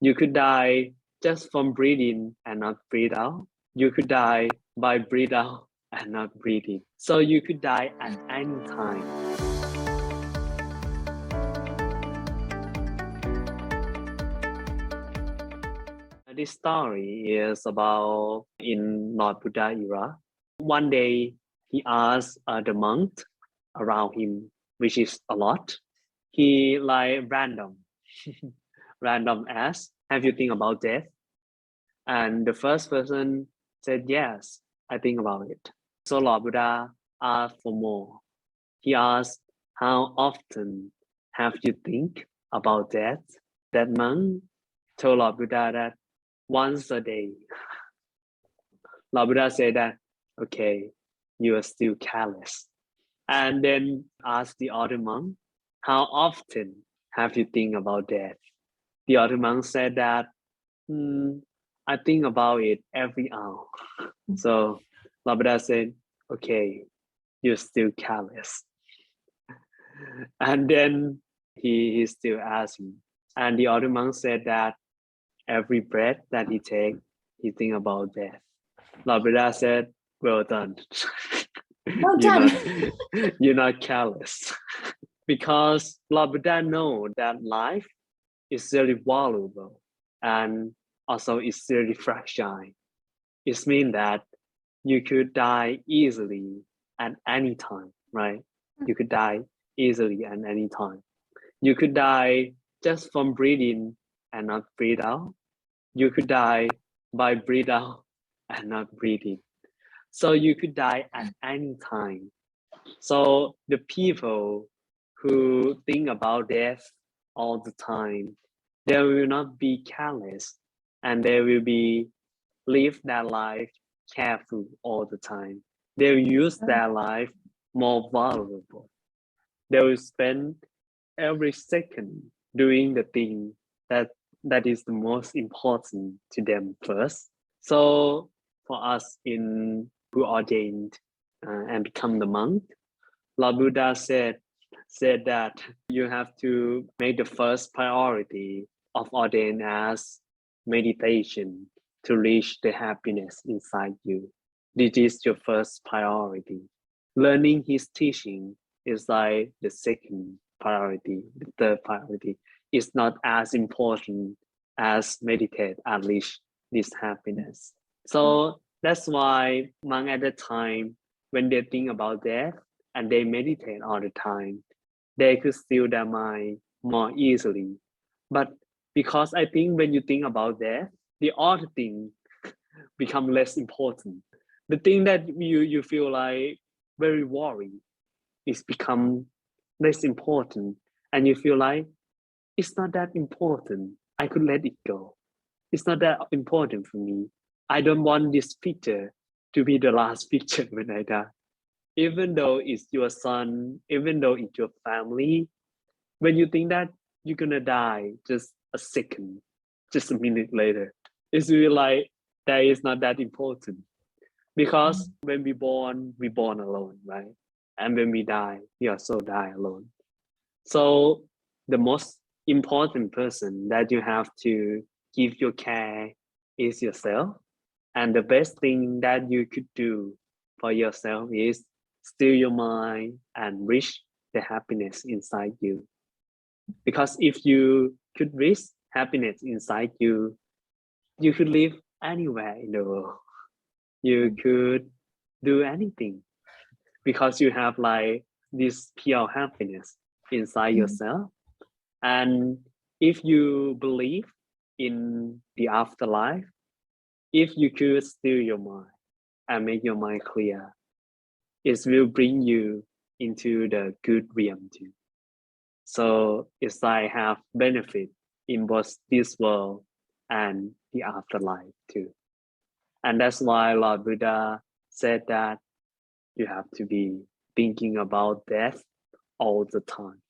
You could die just from breathing and not breathe out. You could die by breathe out and not breathe in. So you could die at any time. This story is about in Lord Buddha era. One day he asked the monk around him, which is a lot. He random asked, have you think about death? And the first person said, yes, I think about it. So Lord Buddha asked for more. He asked, how often have you think about death? That monk told Lord Buddha that once a day. Lord Buddha said that, okay, you are still careless. And then asked the other monk, how often have you think about death? The other monk said that, I think about it every hour. So Lord Buddha said, okay, you're still careless. And then he still asking. And the other monk said that every breath that he takes, he think about death. Lord Buddha said, well done. Well done. You're not careless. Because Lord Buddha know that life is really valuable and also it's really fragile. It means that you could die easily at any time, right? You could die easily at any time. You could die just from breathing and not breathe out. You could die by breathe out and not breathing. So you could die at any time. So the people who think about death all the time, they will not be careless and they will be live their life careful all the time. They will use their life more valuable. They will spend every second doing the thing that is the most important to them first. So for us who ordained and become the monk, Lord Buddha said that you have to make the first priority of ordain as meditation to reach the happiness inside you. This is your first priority. Learning his teaching is like the second priority. The third priority is not as important as meditate and reach this happiness. So that's why monks at the time, when they think about death and they meditate all the time, they could still their mind more easily. But because I think when you think about death, the other thing become less important. The thing that you feel like very worried is become less important, and you feel like it's not that important. I could let it go. It's not that important for me. I don't want this picture to be the last picture when I die. Even though it's your son, even though it's your family, when you think that you're gonna die just a second, just a minute later, it's really like that is not that important. Because when we born alone, right? And when we die, we also die alone. So the most important person that you have to give your care is yourself. And the best thing that you could do for yourself is still your mind and reach the happiness inside you. Because if you could reach happiness inside you, you could live anywhere in the world. You could do anything because you have like this pure happiness inside yourself. And if you believe in the afterlife, if you could still your mind and make your mind clear, it will bring you into the good realm too. So it's like have benefit in both this world and the afterlife too. And that's why Lord Buddha said that you have to be thinking about death all the time.